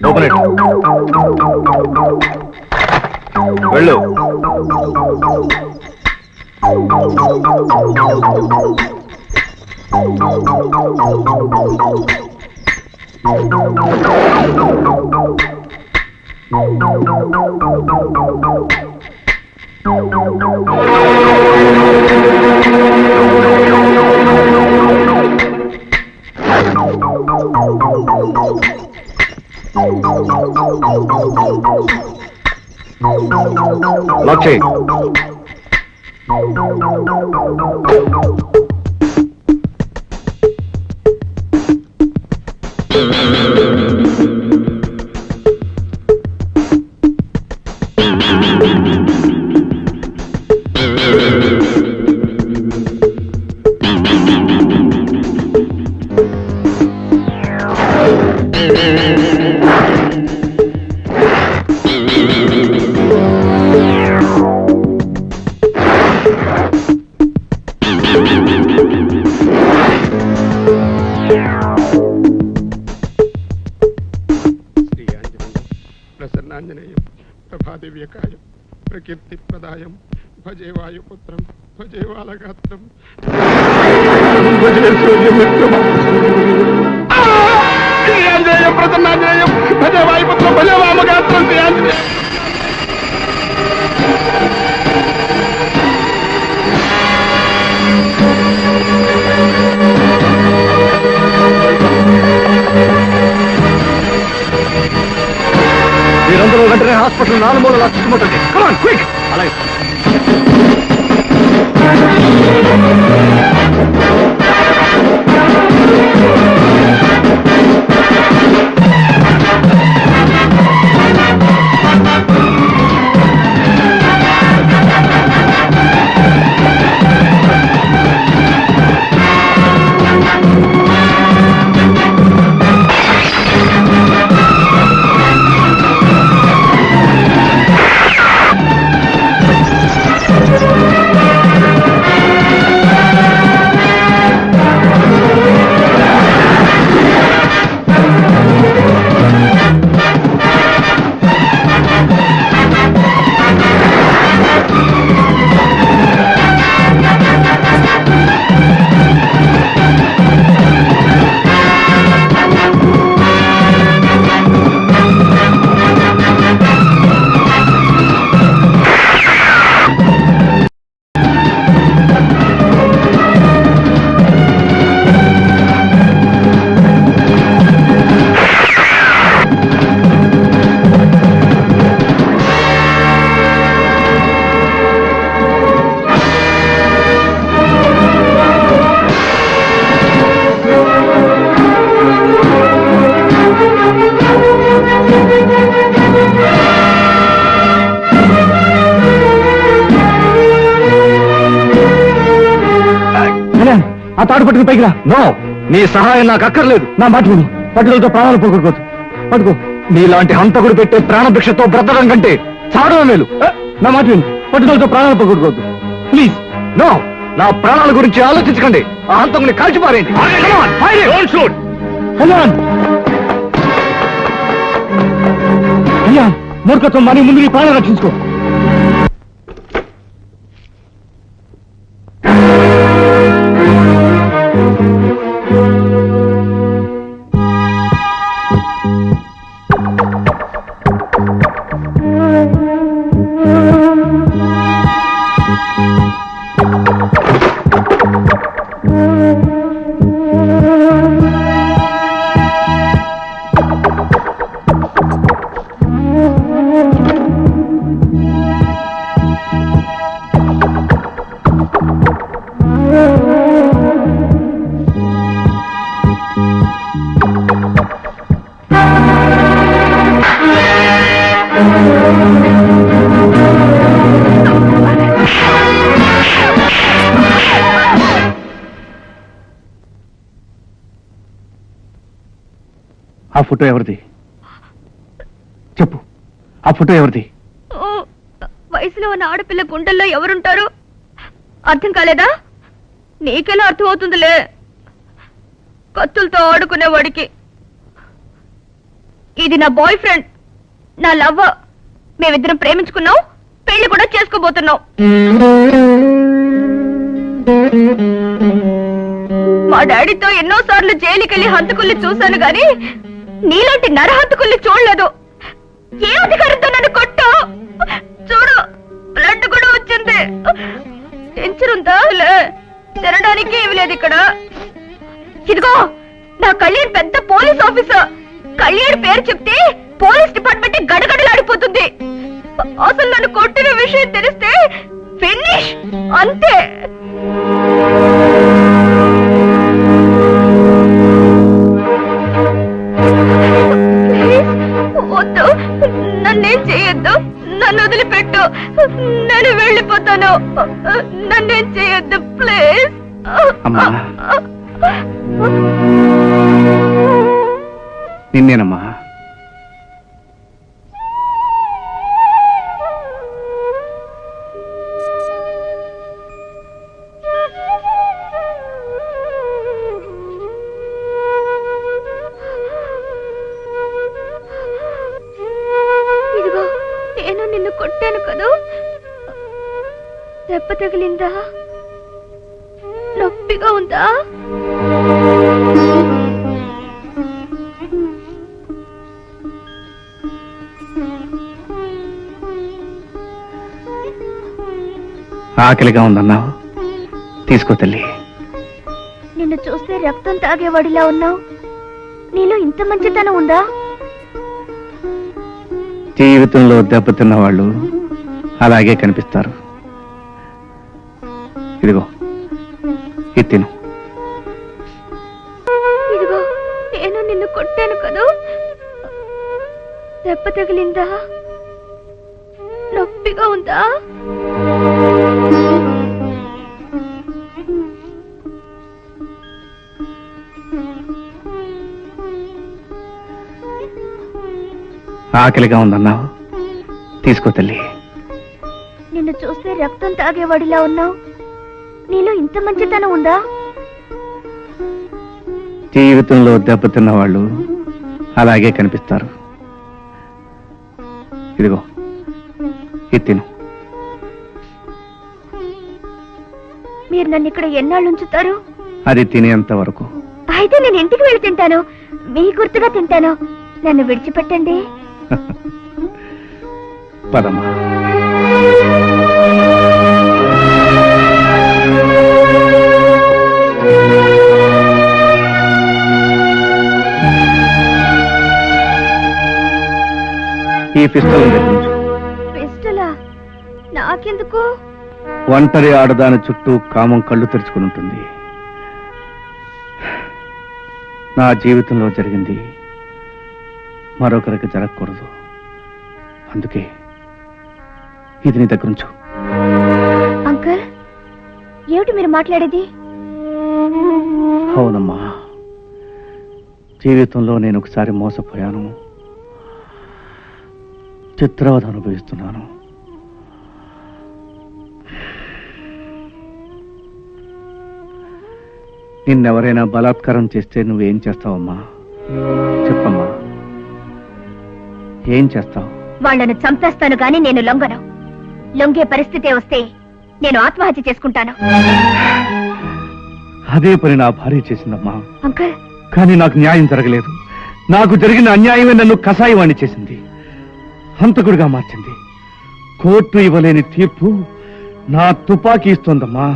Open it. వెళ్ళు. Lock చేయి. ప్రసన్నాంజనేయం ప్రభాదివ్యకాయం ప్రకీర్తి ప్రదాయం భజే వాయుపుత్రం భజే వాలగాత్రం భజే సూర్యమిత్రం శ్రీయాంజనేయం ప్రసన్నాంజనేయం భజే వాయుపుత్రం భజే వామగాత్రం శ్రీయాంజనేయం. మీరందరూ వెంటనే హాస్పిటల్ 4 మూలలా చుట్టుముట్టండి. Come on quick. అలాగే. ఆ తాడు పట్టుకుని పైకి రా. నో, నీ సహాయం నాకు అక్కర్లేదు. నా మాట విను. పట్టుదలతో ప్రాణాలు పోగొట్టుకోవచ్చు. పట్టుకో. నీలాంటి హంతకుడు పెట్టే ప్రాణభిక్షతో బ్రతకడం కంటే చావడం మేలు. నా మాట విను. పట్టుదలతో ప్రాణాలు పోగొట్టుకోవద్దు ప్లీజ్. నో, నా ప్రాణాల గురించి ఆలోచించకండి. ఆ హంతకుని కాల్చిపారేయండి. అయ్యా, మూర్ఖత్వం మరి ముందు నీ ప్రాణాలు రక్షించుకో. ఆ ఫోటో ఎవరిది చెప్పు. ఫోటో ఎవరిది? ఓ, వయసులో ఉన్న ఆడపిల్ల గుండెల్లో ఎవరుంటారు? అర్థం కాలేదా? నీకెలా అర్థం అవుతుందిలే. కత్తులతో ఆడుకునేవాడికి. ఇది నా బాయ్ ఫ్రెండ్, నా లవ్వర్. మేమిద్దరం ప్రేమించుకున్నాం, పెళ్లి కూడా చేసుకోబోతున్నాం. మా డాడీతో ఎన్నోసార్లు జైలుకెళ్లి హంతకుల్ని చూశాను గాని నీలాంటి నరహంతకుల్ని చూడలేదు. ఏ అధికారంతో నన్ను కొట్టు? చూడు, బ్లడ్ కూడా వచ్చింది. టెన్షన్ లే, తినడానికి ఏమి లేదు ఇక్కడ. ఇదిగో, నా కళ్యాణ్ పెద్ద పోలీస్ ఆఫీసర్. కళ్యాణ్ పేరు చెప్తే పోలీస్ డిపార్ట్మెంట్ గడగడలాడిపోతుంది. అసలు నన్ను కొట్టిన విషయం తెలిస్తే ఫినిష్, అంతే. వద్దు, నన్నేం చేయొద్దు. నన్ను వదిలిపెట్టు, నేను వెళ్ళిపోతాను. నన్నేం చేయొద్దు ప్లీజ్. అమ్మా, నిన్నేనమ్మా. ఇదిగో, నేను నిన్ను కొట్టాను కదా, దెబ్బ తగిలిందా? నొప్పిగా ఉందా? ఆకలిగా ఉందన్నావు, తీసుకో తల్లి. నిన్ను చూస్తే రక్తం తాగేవాడిలా ఉన్నావు. నీలో ఇంత మంచితనం ఉందా? జీవితంలో దెబ్బతిన్న వాళ్ళు అలాగే కనిపిస్తారు. ఇదిగో, ఇది తిను. ఇదిగో, నేను నిన్ను కొట్టాను కదా, దెబ్బ తగిలిందా? నొప్పిగా ఉందా? ఆకలిగా ఉందన్నావు, తీసుకో తల్లి. నిన్ను చూస్తే రక్తం తాగేవాడిలా ఉన్నావు. నీలో ఇంత మంచితనం ఉందా? జీవితంలో దెబ్బతిన్న వాళ్ళు అలాగే కనిపిస్తారు. ఇదిగో, ఇది తిను. మీరు నన్ను ఇక్కడ ఎన్నాళ్ళు ఉంచుతారు? అది తినేంత వరకు. అయితే నేను ఇంటికి వెళ్ళి తింటాను, మీ గుర్తుగా తింటాను. నన్ను విడిచిపెట్టండి. పదమ్మా. ఈ పిస్టల్ నిర్మించు. పిస్టలా? నాకెందుకు? ఒంటరి ఆడదాని చుట్టూ కామం కళ్ళు తెరుచుకుని ఉంటుంది. నా జీవితంలో జరిగింది మరొకరికి జరగకూడదు. అందుకే ఇది నీ దగ్గర ఉంచు. అంకుల్, ఏమిటి మీరు మాట్లాడేది? అవునమ్మా, జీవితంలో నేను ఒకసారి మోసపోయాను, చిత్రవద అనుభవిస్తున్నాను. నిన్నెవరైనా బలాత్కారం చేస్తే నువ్వేం చేస్తావమ్మా? చెప్పమ్మా, ఏం చేస్తావు? వాళ్ళను చంపేస్తాను గాని నేను లొంగను. లొంగే పరిస్థితే వస్తే నేను ఆత్మహత్య చేసుకుంటాను. అదే పని నా భార్య చేసిందమ్మా. అంకుల్, కానీ నాకు న్యాయం జరగలేదు. నాకు జరిగిన అన్యాయమే నన్ను కసాయివాణ్ణి చేసింది, హంతకుడిగా మార్చింది. కోర్టు ఇవ్వలేని తీర్పు నా తుపాకీ ఇస్తోందమ్మా.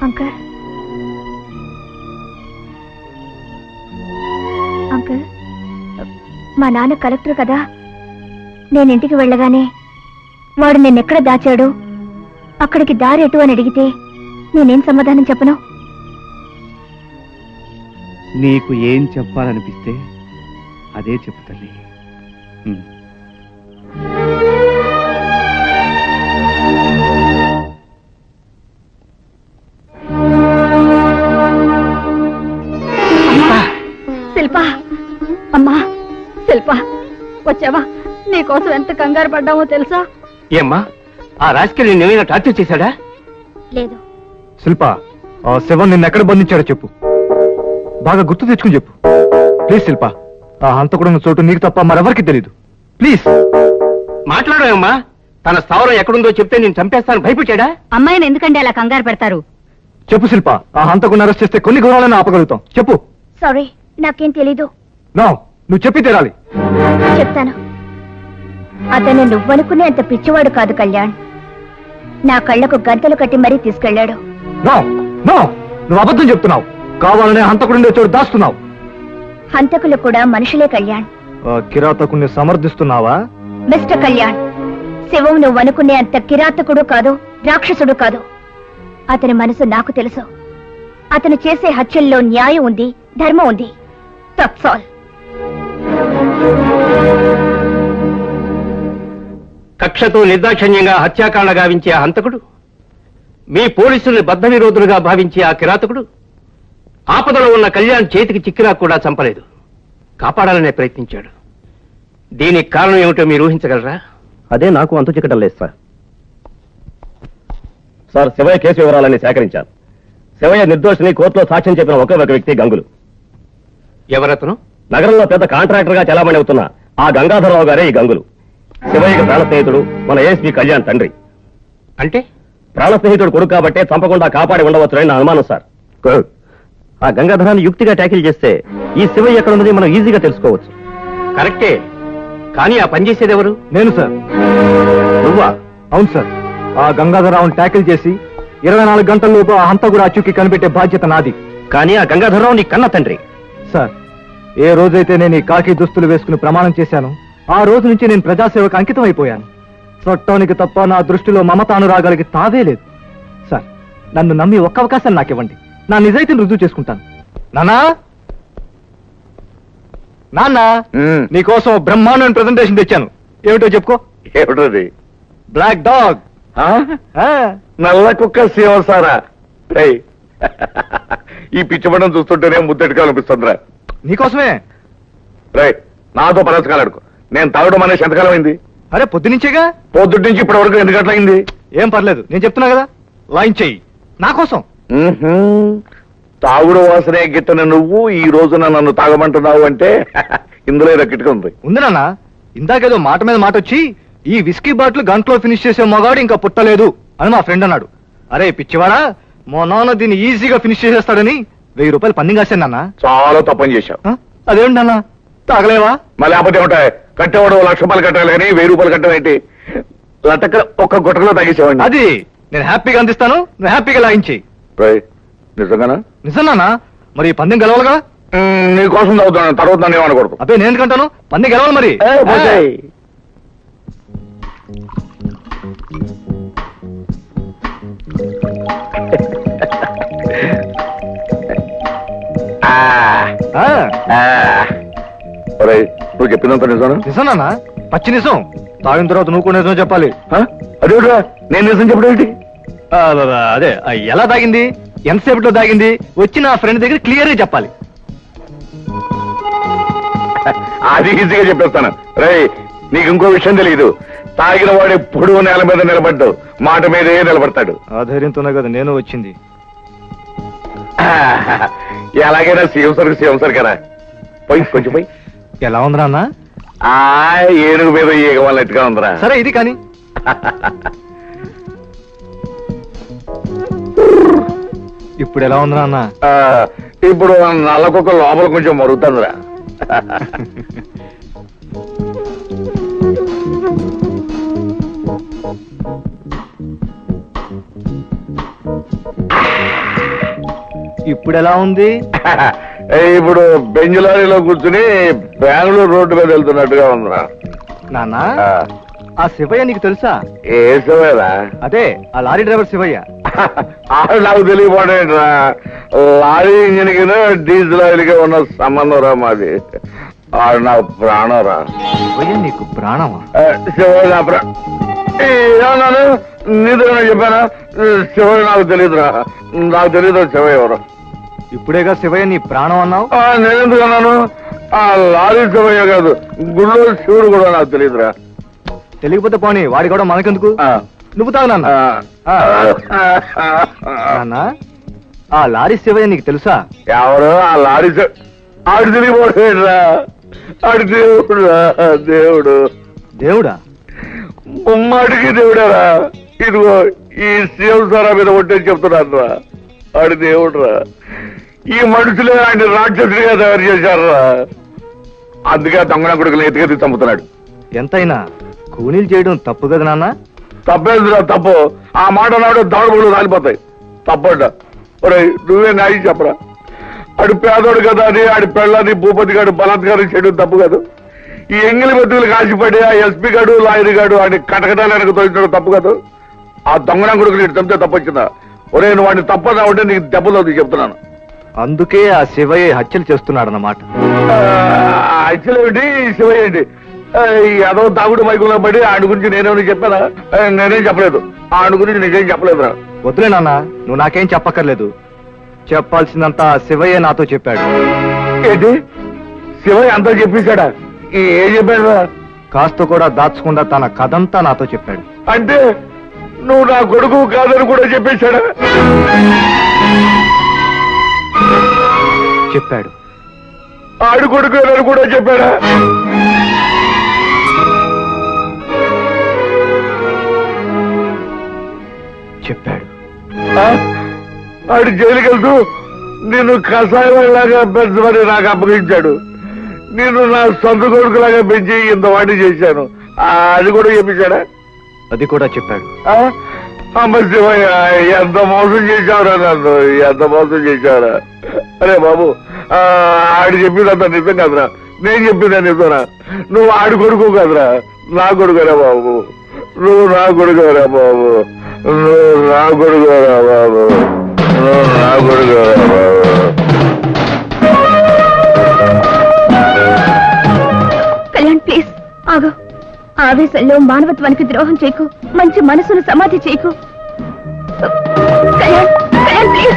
అంకుల్, అంకుల్, మా నాన్న కలెక్టర్ కదా. నేను ఇంటికి వెళ్ళగానే వాడు నిన్నెక్కడ దాచాడు, అక్కడికి దారి ఎటు అని అడిగితే నేనేం సమాధానం చెప్పను? నీకు ఏం చెప్పాలనిపిస్తే అదే చెప్పు తల్లి. శిల్ప, అమ్మా శిల్ప, వచ్చావా? నీకోసం ఎంత కంగారు పడ్డామో తెలుసా? ఏమ్మా ఆ రాజకీయ నేను ఏమైనా టార్చర్ చేశాడా? లేదు. శిల్ప, ఆ శవం నిన్ను ఎక్కడ బంధించాడో చెప్పు. బాగా గుర్తు తెచ్చుకుని చెప్పు ప్లీజ్. శిల్ప, ఆ హంతకుడున్న చోటు నీకు తప్ప మరెవరికి తెలీదు. ప్లీజ్ మాట్లాడమ్మా. తన స్థావరం ఎక్కడుందో చెప్తే నేను చంపేస్తాను భయపెట్టాడా? అమ్మాయిని ఎందుకంటే అలా కంగారు పెడతారు? చెప్పు శిల్ప, ఆ హంతకుడిని అరెస్ట్ చేస్తే కొన్ని గుణాలను ఆపగలుగుతాం. చెప్పు. సారీ, నాకేం తెలీదు. నో, నువ్వు చెప్పి తీరాలి. చెప్తాను. అతను నువ్వనుకునే అంత పిచ్చివాడు కాదు కళ్యాణ్. నా కళ్ళకు గంతలు కట్టి మరీ తీసుకెళ్లాడు. నో నో, నువ్వు అబద్ధం చెప్తున్నావు. కావాలనే హంతకుడుండే చోటు దాస్తున్నావు. హంతకులు కూడా మనుషులే కళ్యాణ్. ఆ కిరాతకుణ్ణి సమర్థిస్తున్నావా? మిస్టర్ కళ్యాణ్, శివం నువ్వనుకునే అంత కిరాతకుడు కాదు, రాక్షసుడు కాదు. అతని మనసు నాకు తెలుసు. అతను చేసే హత్యల్లో న్యాయం ఉంది, ధర్మం ఉంది. That's all. కక్షతో నిర్దాక్షణ్యంగా హత్యాకాండ గావించే ఆ హంతకుడు, మీ పోలీసుల్ని బద్ధ విరోధులుగా భావించే ఆ కిరాతకుడు ఆపదలో ఉన్న కళ్యాణ్ చేతికి చిక్కినా కూడా చంపలేదు, కాపాడాలనే ప్రయత్నించాడు. దీనికి కారణం ఏమిటో మీరు ఊహించగలరా? అదే నాకు అంతు చిక్కటం లేదు సార్. సార్, శివయ్య కేసు వివరాలన్నీ సేకరించాను. శివయ్య నిర్దోషిని కోర్టులో సాక్ష్యం చెప్పిన ఒకే ఒక వ్యక్తి గంగులు. ఎవరతను? నగరంలో పెద్ద కాంట్రాక్టర్ గా చలామణి అవుతున్న ఆ గంగాధరరావు గారే ఈ గంగులు. శివయ్యకి ప్రాణ స్నేహితుడు, మన ఏఎస్పీ కళ్యాణ్ తండ్రి. అంటే ప్రాణ స్నేహితుడు కొడుకు కాబట్టే చంపకుండా కాపాడి ఉండవచ్చునని నా అనుమానం సార్. ఆ గంగాధరాన్ని యుక్తిగా ట్యాకిల్ చేస్తే ఈ శివయ్య ఎక్కడ ఉన్నది మనం ఈజీగా తెలుసుకోవచ్చు. కరెక్టే, కానీ ఆ పని చేసేది ఎవరు? నేను సార్. నువ్వా? అవును సార్. ఆ గంగాధరరావుని ట్యాకిల్ చేసి 24 గంటల్లోపు ఆ హంతకుడు అచ్చుకి కనిపెట్టే బాధ్యత నాది. కానీ ఆ గంగాధరరావు నీ కన్న తండ్రి. సార్, ఏ రోజైతే నేను ఈ కాకి దుస్తులు వేసుకుని ప్రమాణం చేశాను, ఆ రోజు నుంచి నేను ప్రజాసేవకు అంకితం అయిపోయాను. చట్టానికి తప్ప నా దృష్టిలో మమతానురాగాలకి తావే లేదు. సార్, నన్ను నమ్మి ఒక్క అవకాశం నాకివ్వండి. నా నిజాయితీని రుజువు చేసుకుంటాను. నాన్నా, నాన్న, నీకోసం బ్రహ్మాండమైన ప్రెజెంటేషన్ తెచ్చాను. ఏమిటో చెప్పుకో. ఏమిటది? Black dog. నల్ల కుక్క శివసారా. ఈ పిచ్చిపడం చూస్తుంటేనే ముద్దెట్టుగా అనిపిస్తుందిరా. నీకోసమే. రే, నాతో పరస్కాలడుకో. నేను తాగడం అనే ఎంతకాలం అయింది? అరే, పొద్దునుంచేగా. పొద్దుటి నుంచి ఇప్పటి వరకు 2 గంటలైంది. ఏం పర్లేదు, నేను చెప్తున్నా కదా. లైన్ చెయ్యి నా కోసం. తాగుడు వాసనే గిట్టన నువ్వు ఈ రోజున నన్ను తాగమంటున్నావు అంటే ఇందులో రక్కిట్టుగా ఉంది. ఉంది నాన్న. ఇందాకేదో మాట మీద మాట వచ్చి ఈ విస్కీ బాటిల్ గంటలో ఫినిష్ చేసే మగాడు ఇంకా పుట్టలేదు అని మా ఫ్రెండ్ అన్నాడు. అరే పిచ్చివాడా, మా నాన్న దీన్ని ఈజీగా ఫినిష్ చేసేస్తాడని 1000 రూపాయలు పన్నింగ్ కాశాను నాన్న. చాలా తప్పని చేశావు. అదేమిటి నాన్న, తాగలేవా? మళ్ళీ లేకపోతే ఏమిటాయి, కట్టేవాడు 1,00,000 రూపాయలు కట్టాలి కానీ 1000 రూపాయలు కట్టడం ఏంటి? లటక ఒక్క గుట్టలో తాగేసేవాడిని. అది నేను హ్యాపీగా అందిస్తాను, నువ్వు హ్యాపీగా లాగించి. నిజంగానా? నిజం నాన్న. మరి ఈ పందెం గెలవాలిగా. నీకోసం తాగుతాను, తర్వాత నన్ను ఏమనకూడదు. అబ్బే, నేను ఎందుకంటాను, పందెం గెలవాలి మరి. నువ్వు చెప్పినంత నిజాను? నిజం నాన్న, పచ్చి నిజం. తాగిన తర్వాత నువ్వు కూడా నిజం చెప్పాలి. అదేవిడా నేను నిజం చెప్పడం ఏంటి? అదే ఎలా తాగింది, ఎంతసేపట్లో తాగింది వచ్చి నా ఫ్రెండ్ దగ్గర క్లియర్ గా చెప్పాలి. అది ఈజీగా చెప్పేస్తాను. రే, నీకు ఇంకో విషయం తెలియదు. తాగిన వాడు ఎప్పుడు నేల మీద నిలబడ్డు, మాట మీదే నిలబడతాడు. ఆ ధైర్యంతోనే కదా నేను వచ్చింది. ఎలాగైనా సీఎం సరికరా. పోయి కొంచెం పోయి. ఎలా ఉందిరా అన్న? ఏనుగు మీద ఏగవాలట్టుగా ఉందిరా. సరే ఇది కానీ. ఇప్పుడు ఎలా ఉందిరా అన్న? ఇప్పుడు నల్లకొక్క లోపల కొంచెం మరుగుతుందిరా. ఇప్పుడు ఎలా ఉంది? ఇప్పుడు బెంజులారీలో కూర్చుని బెంగళూరు రోడ్డు మీద వెళ్తున్నట్టుగా ఉందిరా. నాన్న, ఆ శివయ్య నీకు తెలుసా? ఏ శివయ్యరా? అదే ఆ లారీ డ్రైవర్ శివయ్య. ఆడు నాకు తెలియపోవడేంట్రా. లారీ ఇంజిన్ కి డీజిల్ ఆయిల్ కి ఉన్న సంబంధం రా మాది. ఆడు నాకు ప్రాణం రా. శివయ్య నీకు ప్రాణమా? శివయ్య నా ఏమన్నాను? నీతో చెప్పానా? శివయ్య నాకు తెలియదురా. నాకు తెలియదు శివయ్య ఎవరు. ఇప్పుడేగా శివయ్య నీ ప్రాణం అన్నావు. నేనెందుకు అన్నాను? ఆ లారీ శివయ్య కాదు, గుళ్ళో శివుడు కూడా నాకు తెలియదురా. తెలియకపోతే పోనీ వాడి కూడా మనకెందుకు? నువ్వు తాగు నాన్న. నాన్న, ఆ లారీ శివయ్య నీకు తెలుసా? ఎవరు ఆ లారీ ఆడు తెలియపోరా, ఆడు దేవుడురా, దేవుడు. దేవుడా? ముమ్మాటికి దేవుడారా. ఇదిగో ఈ శివసారా మీద ఒట్టేసి చెప్తున్నాను రా, ఆడు దేవుడురా. ఈ మనుషులే ఆయన రాక్షసుడిగా తయారు చేశారా. అందుకే దొంగన కొడుకులు ఎత్తుకెత్తి చంపుతున్నాడు. ఎంతైనా కూనీలు చేయడం తప్పు కదా నాన్న? తప్పేదిరా తప్పు. ఆ మాట నాడు దాడుబడులు రాలిపోతాయి. తప్పట. ఒరే నువ్వే న్యాయం చెప్పరా. ఆడు పేదోడు కదా అని ఆడి పెళ్ళని భూపతి గారు బలాత్కారం చేయడం తప్పు కాదు. ఈ ఎంగిలి బతుకులు కాసిపడి ఆ ఎస్పీ గాడు లాయర్ గాడు ఆడి కటకటాలు వెనక తోచడం తప్పు కాదు. ఆ దొంగన కొడుకులు ఇటు చంపితే తప్పు వచ్చిందా? ఒరే నువ్వు వాడిని తప్పదా ఉంటే నీకు దెబ్బలు చెప్తున్నాను. అందుకే ఆ శివయ్య హత్యలు చేస్తున్నాడన్నమాట. యాక్చువల్ శివయ్య ఏంటి ఏదో తాగుడు మైకులో పడి ఆడి గురించి నేనేమని చెప్పానా? నేనేం చెప్పలేదు. ఆడి గురించి నిజేం చెప్పలేదురా. వద్దులే నాన్న, నువ్వు నాకేం చెప్పక్కర్లేదు. చెప్పాల్సిందంతా ఆ శివయ్య నాతో చెప్పాడు. ఏంటి శివయ్య అంతా చెప్పేశాడా? ఏం చెప్పాడు? కాస్త కూడా దాచకుండా తన కథంతా నాతో చెప్పాడు. అంటే నువ్వు నా కొడుకు కాదని కూడా చెప్పేశాడా? చెప్పాడు. ఆడు కొడుకు అని కూడా చెప్పాడా? చెప్పాడు. ఆడు జైలుకి వెళ్తూ నిన్ను కషాయంలాగా పెంచమని నాకు అప్పగించాడు. నేను నా సొంత కొడుకులాగా పెంచి ఇంత వాటి చేశాను. అది కూడా చెప్పించాడా? అది కూడా చెప్పాడు. అమ్మ శివయ్య ఎంత మోసం చేశావురా నన్ను, ఎంత మోసం చేశావురా. అరే బాబు ఆడు చెప్పిందంత నిజం కదరా, నేను చెప్పిందా నిజంరా. నువ్వు ఆడి కొడుకు కదరా, నా కొడుకురా బాబు. నువ్వు నా కొడుకురా బాబు, నువ్వు నా కొడుకురా బాబు, నువ్వు నా కొడుకురా బాబు. కళ్యాణ్ ప్లీజ్ ఆగు. ఆవేశంలో మానవత్వానికి ద్రోహం చేయకు, మంచి మనసును సమాధి చేయకు. కళ్యాణ్, కళ్యాణ్ ప్లీజ్.